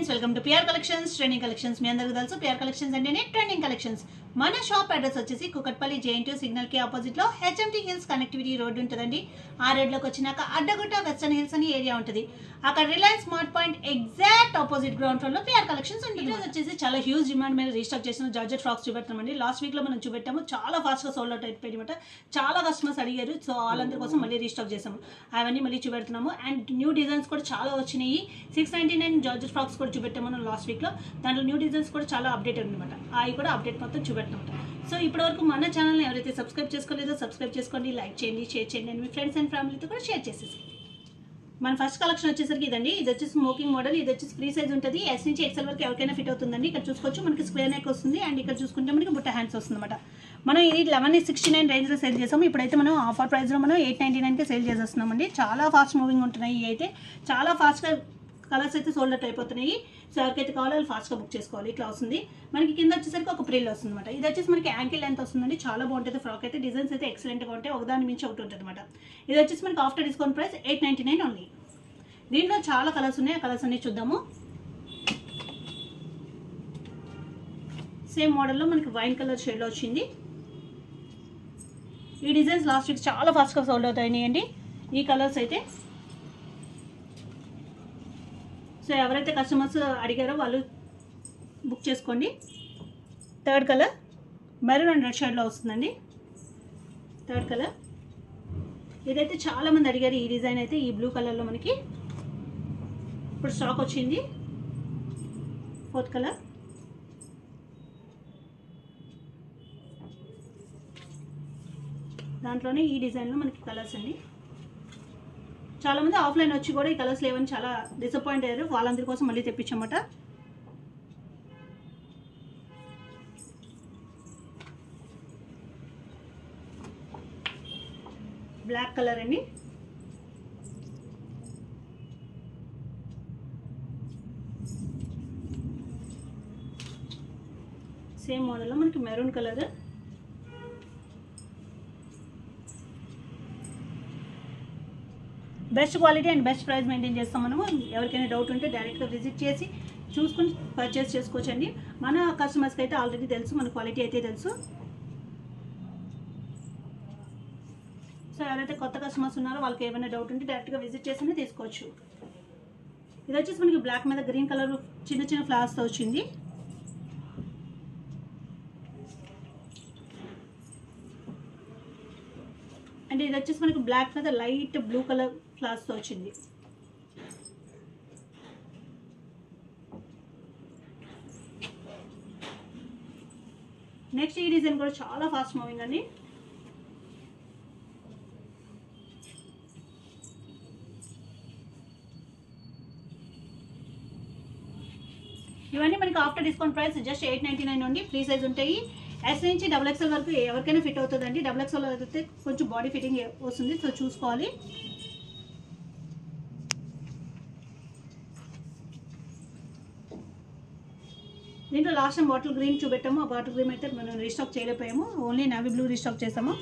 Friends, welcome to PR collections trending collections. మీ అందరికీ తెలుసు పిఆర్ కలెక్షన్స్ అంటేనే ట్రెండింగ్ కలెక్షన్స్. మన షాప్ అడ్రస్ వచ్చేసి కుకట్పల్లి JN2 సిగ్నల్ కి ఆపోజిట్ లో HMT హిల్స్ కనెక్టివిటీ రోడ్ ఉంటుందండి. ఆ రోడ్ లోకి వచ్చినాక అడ్డగుట్ట వెస్టర్న్ హిల్స్ అని ఏరియా ఉంటుంది. అక్కడ Reliance smart point exact opposite ground floor లో పిఆర్ కలెక్షన్స్ ఉంటుంది. ఇది వచ్చేసి చాలా హ్యూజ్ డిమాండ్ మీద రీస్టాక్ చేసిన జార్జెట్ ఫ్రాక్స్ చూపెడతామండి. లాస్ట్ వీక్ లో మనం చూపెట్టాము, చాలా ఫాస్ట్ గా సోల్డ్ అవుట్ అయిపోయింది. చాలా కస్టమర్స్ అడిగారు, సో వాళ్ళందరి కోసం మళ్ళీ రీస్టాక్ చేసాము. అవన్నీ మళ్ళీ చూపెడుతున్నాము. అండ్ న్యూ డిజైన్స్ కూడా చాలా వచ్చినాయి. 699 జార్జెట్ ఫ్రాక్స్ కూడా చూపెట్టాము లాస్ట్ వీక్ లో. దాంట్లో న్యూ డిజైన్స్ కూడా చాలా అప్డేట్ అనమాట. అవి కూడా అప్డేట్ మొత్తం చూపెట్టాము. సో ఇప్పటివరకు మన ఛానల్ని ఎవరైతే సబ్స్క్రైబ్ చేసుకోలేదో సబ్స్క్రైబ్ చేసుకోండి, లైక్ చేయండి, షేర్ చేయండి, అండ్ మీ ఫ్రెండ్స్ అండ్ ఫ్యామిలీతో కూడా షేర్ చేసేసి. మన ఫస్ట్ కలెక్షన్ వచ్చేసరికి ఇదండి. ఇది వచ్చేసి స్మోకింగ్ మోడల్. ఇది వచ్చేసి ఫ్రీ సైజ్ ఉంటుంది. S నుంచి XL వరకు ఎవరికైనా ఫిట్ అవుతుందండి. ఇక్కడ చూసుకోవచ్చు, మనకి స్క్వేర్ నెక్ వస్తుంది. అండ్ ఇక్కడ చూసుకుంటే మనకి బుట్ట హ్యాండ్స్ వస్తుంది అనమాట. మనం ఇది 1169 రేంజ్లో సేల్ చేసాము. ఇప్పుడైతే మనం ఆఫర్ ప్రైస్లో మనం 899కి సేల్ చేసేస్తున్నామండి. చాలా ఫాస్ట్ మూవింగ్ ఉంటున్నాయి. ఇవి అయితే చాలా ఫాస్ట్గా కలర్స్ అయితే సోల్డ్ అవుట్ అయిపోతున్నాయి. సో ఎవరికైతే కావాలో వాళ్ళు ఫాస్ట్గా బుక్ చేసుకోవాలి. ఇట్లా వస్తుంది. మనకి కింద వచ్చేసరికి ఒక ప్రిల్ వస్తుంది అనమాట. ఇది వచ్చేసి మనకి యాంకిల్ లెంత్ వస్తుందండి. చాలా బాగుంటుంది ఫ్రాక్ అయితే. డిజైన్స్ అయితే ఎక్సలెంట్గా ఉంటాయి. ఒకదాని మించి ఒకటి ఉంటుంది అనమాట. ఇది వచ్చేసి మనకి ఆఫ్టర్ డిస్కౌంట్ ప్రైస్ 899 ఓన్లీ. దీంట్లో చాలా కలర్స్ ఉన్నాయి. ఆ కలర్స్ అన్ని చూద్దాము. సేమ్ మోడల్లో మనకి వైన్ కలర్ షేడ్లో వచ్చింది. ఈ డిజైన్స్ లాస్ట్ వీక్ చాలా ఫాస్ట్గా సోల్డ్ అవుతాయండి. ఈ కలర్స్ అయితే సో ఎవరైతే కస్టమర్స్ అడిగారో వాళ్ళు బుక్ చేసుకోండి. Third colour maroon and red షేడ్లో వస్తుందండి. థర్డ్ కలర్ ఇదైతే చాలామంది అడిగారు. ఈ డిజైన్ అయితే ఈ బ్లూ కలర్లో మనకి ఇప్పుడు స్టాక్ వచ్చింది. ఫోర్త్ కలర్ దాంట్లోనే ఈ డిజైన్లో మనకి కలర్స్ అండి. చాలామంది ఆఫ్లైన్ వచ్చి కూడా ఈ కలర్స్ లేవని చాలా డిసప్పాయింట్ అయ్యారు. వాళ్ళందరి కోసం మళ్ళీ తెప్పించమాట. బ్లాక్ కలర్ అండి. సేమ్ మోడల్లో మనకి maroon colour. Best quality and best price maintain చేస్తాం మనము. ఎవరికైనా డౌట్ ఉంటే డైరెక్ట్గా విజిట్ చేసి చూసుకుని పర్చేస్ చేసుకోవచ్చండి. మన కస్టమర్స్కి అయితే ఆల్రెడీ తెలుసు, మన క్వాలిటీ అయితే తెలుసు. సో ఎవరైతే కొత్త కస్టమర్స్ ఉన్నారో వాళ్ళకి ఏమైనా డౌట్ ఉంటే డైరెక్ట్గా విజిట్ చేసి తీసుకోవచ్చు. ఇది వచ్చేసి మనకి బ్లాక్ మీద గ్రీన్ కలర్ చిన్న చిన్న ఫ్లవర్స్తో వచ్చింది. అండ్ ఇది వచ్చేసి మనకి బ్లాక్ మీద లైట్ బ్లూ కలర్ ఫ్లవర్స్తో వచ్చింది. నెక్స్ట్ ఈ డిజైన్ కూడా చాలా ఫాస్ట్ మూవింగ్ అండి. ఇవన్నీ మనకి ఆఫ్టర్ డిస్కౌంట్ ప్రైస్ జస్ట్ 899 నుండి. ఫ్రీ సైజ్ ఉంటాయి. S నుంచి XXL వరకు ఎవరికైనా ఫిట్ అవుతుందండి. XXL అయితే కొంచెం బాడీ ఫిట్టింగ్ వస్తుంది, సో చూసుకోవాలి. దీంట్లో లాస్ట్ టైం బాటిల్ గ్రీన్ చూపెట్టాము. ఆ బాటిల్ గ్రీన్ అయితే మనం రీస్టాక్ చేయలేకపోయాము. ఓన్లీ నావీ బ్లూ రీస్టాక్ చేసాము.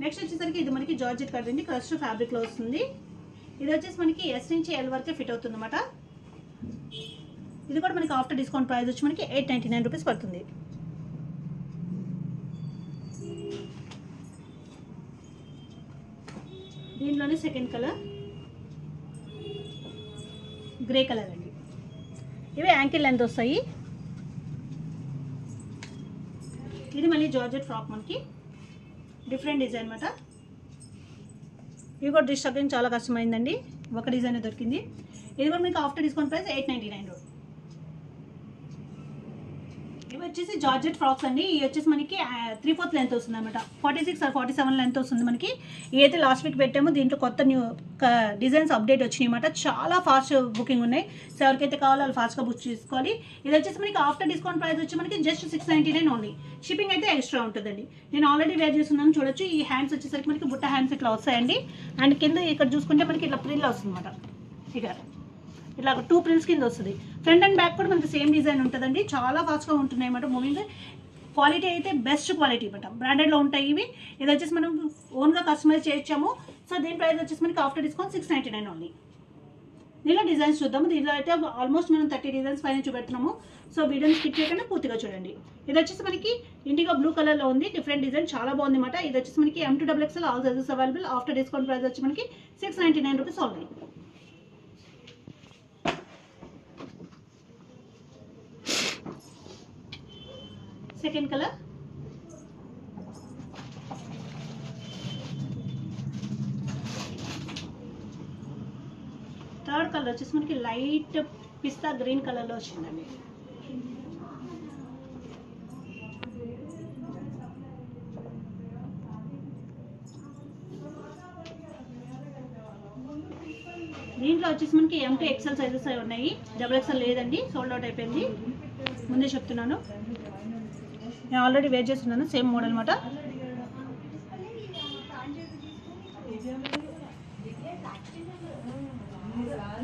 నెక్స్ట్ వచ్చేసరికి ఇది మనకి జార్జెట్ కట్ అండి. క్రష్ ఫ్యాబ్రిక్లో వస్తుంది. ఇది వచ్చేసి మనకి S నుంచి L వరకే ఫిట్ అవుతుంది అనమాట. ఇది కూడా మనకి ఆఫ్టర్ డిస్కౌంట్ ప్రైస్ వచ్చి మనకి 899 రూపీస్ పడుతుంది. దీంట్లోనే సెకండ్ కలర్ గ్రే కలర్ అండి. ఇవి యాంకిల్ లెంత్ వస్తాయి. ఇది మళ్ళీ జార్జెట్ ఫ్రాక్, మనకి డిఫరెంట్ డిజైన్ అనమాట. ఇవి కూడా రీస్టాకింగ్ చాలా కష్టమైందండి. ఒక డిజైన్ దొరికింది. ఇది కూడా మీకు ఆఫ్టర్ డిస్కౌంట్ ప్రైస్ 899. ఇవి వచ్చేసి జార్జెట్ ఫ్రాక్స్ అండి. ఇవి వచ్చేసి మనకి 3/4 లెంత్ వస్తుంది అనమాట. 46 or 47 లెంత్ వస్తుంది మనకి. ఇవి అయితే లాస్ట్ వీక్ పెట్టాము. దీంట్లో కొత్త న్యూ డిజైన్స్ అప్డేట్ వచ్చినాయి అనమాట. చాలా ఫాస్ట్ బుకింగ్ ఉన్నాయి. సో ఎవరికైతే కావాలో వాళ్ళు ఫాస్ట్గా బుక్ చేసుకోవాలి. ఇది వచ్చేసి మనకి ఆఫ్టర్ డిస్కౌంట్ ప్రైస్ వచ్చి మనకి జస్ట్ 699 ఓన్లీ. షిప్పింగ్ అయితే ఎక్స్ట్రా ఉంటుందండి. నేను ఆల్రెడీ వేర్ చేస్తున్నాను, చూడొచ్చు. ఈ హ్యాండ్స్ వచ్చేసరికి మనకి బుట్ట హ్యాండ్స్ ఇట్లా వస్తాయండి. అండ్ కింద ఇక్కడ చూసుకుంటే మనకి ఇట్లా ప్రిల్ వస్తుంది అనమాట. ఇక ఇట్లా 2 ప్రిల్స్ కింద వస్తుంది. ఫ్రంట్ అండ్ బ్యాక్ కూడా మనకి సేమ్ డిజైన్ ఉంటుందండి. చాలా ఫాస్ట్గా ఉంటున్నాయి అన్నమాట మూవింగ్. క్వాలిటీ అయితే బెస్ట్ క్వాలిటీ అనమాట. బ్రాండెడ్లో ఉంటాయి ఇవి. ఇది వచ్చేసి మనం ఓన్గా కస్టమైజ్ చేయించాము. సో దీని ప్రైస్ వచ్చేసి మనకి ఆఫ్టర్ డిస్కౌంట్ 699 ఓన్లీ. దీనిలో డిజైన్స్ చూద్దాము. దీనిలో అయితే ఆల్మోస్ట్ మనం 30 డిజైన్స్ పైన చూపెడుతున్నాము. సో వీడియోని స్కిప్ చేయకుండా పూర్తిగా చూడండి. ఇది వచ్చేసి మనకి ఇండిగో బ్లూ కలర్లో ఉంది. డిఫరెంట్ డిజైన్ చాలా బాగుంది అనమాట. ఇది వచ్చేసి మనకి M2XXL all sizes available. After discount price వచ్చి మనకి 699 rupees only. Second colour third colour వచ్చేసి మనకి లైట్ పిస్తా గ్రీన్ కలర్లో వచ్చిందండి. దీంట్లో వచ్చేసి మనకి M2XL సైజెస్ అవి ఉన్నాయి. XXL లేదండి, సోల్డ్ అవుట్ అయిపోయింది. ముందే చెప్తున్నాను, నేను ఆల్రెడీ వేర్ చేస్తున్నాను. సేమ్ మోడల్ అనమాట.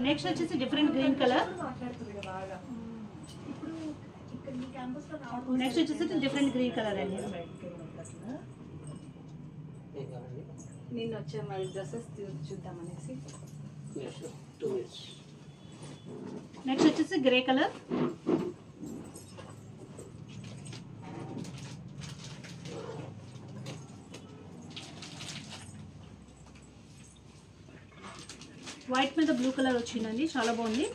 నెక్స్ట్ వచ్చేసి డిఫరెంట్ గ్రీన్ కలర్. నెక్స్ట్ వచ్చేసి డిఫరెంట్ గ్రీన్ కలర్ అండి. నేను వచ్చే మరి డ్రెస్సెస్ చూద్దామనేసి. నెక్స్ట్ వచ్చేసి గ్రే కలర్. వైట్ మీద బ్లూ కలర్ వచ్చిందండి, చాలా బాగుంది.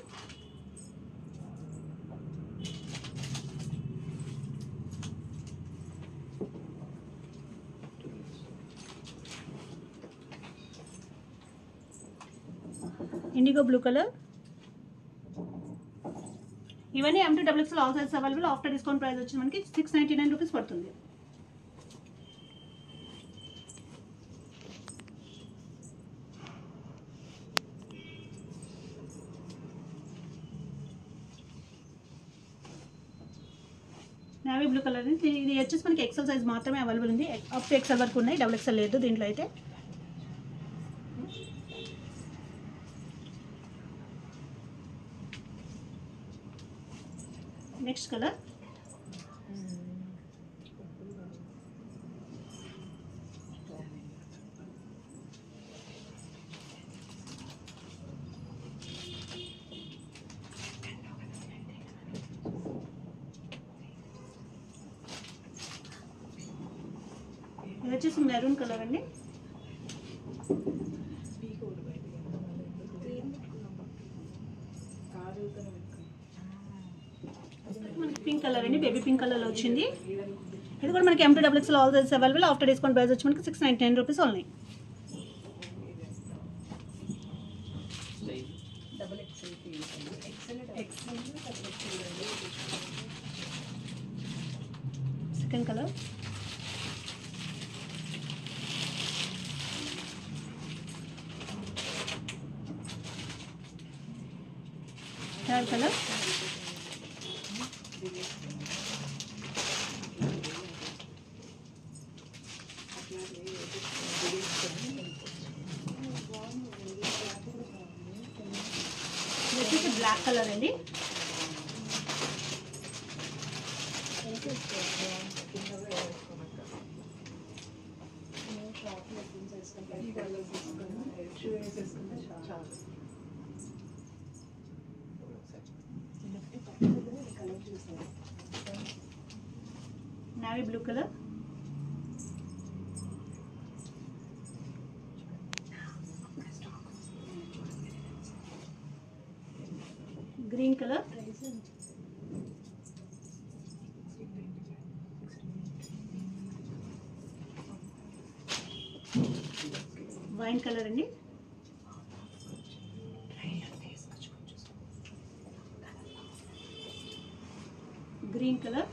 IndiGo blue colour. ఇవన్నీ M2XXL all sizes available. After discount price వచ్చి మనకి 699 రూపీస్ పడుతుంది. Navy blue colour. ఇది వచ్చేసి మనకి XL సైజ్ మాత్రమే అవైలబుల్ ఉంది. అప్ టు XL వరకు ఉన్నాయి, XXL లేదు దీంట్లో అయితే. నెక్స్ట్ కలర్ ఇది వచ్చేసి మెరూన్ కలర్ అండి. మనకి పింక్ కలర్ అండి, బేబీ పింక్ కలర్లో వచ్చింది. ఇది కూడా మనకి M2XXL all sizes available. After discount price వచ్చి మనకి 699 rupees only. Second colour third colour వచ్చేసి బ్లాక్ కలర్ అండి. Navy blue colour. Green colour. Wine colour అండి. Green colour.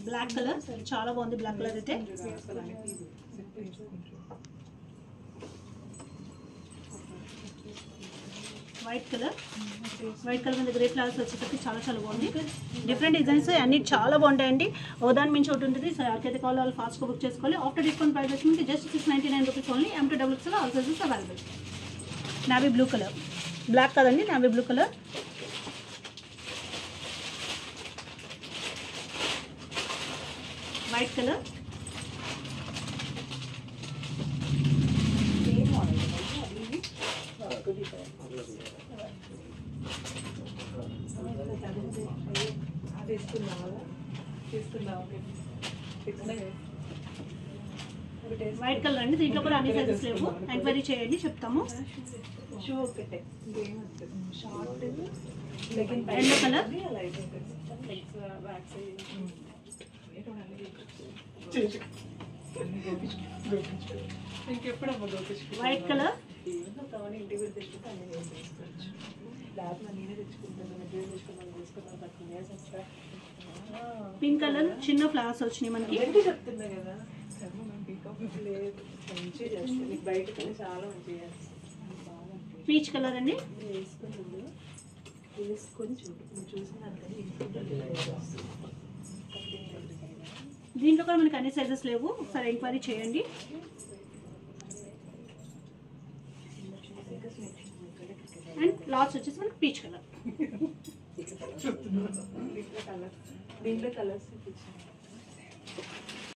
బ్లాక్ కలర్ చాలా బాగుంది. బ్లాక్ కలర్ అయితే వైట్ కలర్. వైట్ కలర్ మీద grey flowers వచ్చేసరికి చాలా చాలా బాగుంది. డిఫరెంట్ డిజైన్స్ అన్ని చాలా బాగుంటాయండి. ఓదాని మించి ఒకటి ఉంటుంది. సో ఎవరికైతే కావాలో వాళ్ళు ఫాస్ట్గా బుక్ చేసుకోవాలి. ఆఫ్టర్ డిస్కౌంట్ ప్రైస్ వచ్చి just 699 rupees only. M2XXL all sizes available. Navy blue colour, black కదండి, navy blue colour. White colour, white colour అండి. దీంట్లో కూడా అన్ని సైజెస్ లేవు, ఎంక్వైరీ చేయండి చెప్తాము. షూ ఒకటే షార్ట్ ఎల్లో కలర్, ఇంకెప్పుడమ్మా వైట్ కలర్, ఇంటికి తెచ్చుకుంటే అన్ని తెచ్చుకోవచ్చు. ల్యాబ్ నేనే తెచ్చుకుంటాను, మెటీరియల్ తెచ్చుకున్నాను తీసుకున్నాను. పింక్ కలర్ చిన్న ఫ్లవర్స్ వచ్చినాయి మనకి. ఏంటి చెప్తున్నా కదా లేదు, మంచిగా చేస్తాను. నీకు బయటకు చాలా మంచిగా చేస్తాను. పీచ్ కలర్ అండి. వేసుకొని చూడు, నువ్వు చూసినంతనే దీంట్లో కూడా మనకి అన్ని సైజెస్ లేవు, ఒకసారి ఎంక్వైరీ చేయండి. అండ్ లాస్ట్ వచ్చేసి మనకి పీచ్ కలర్. దీంట్లో కలర్స్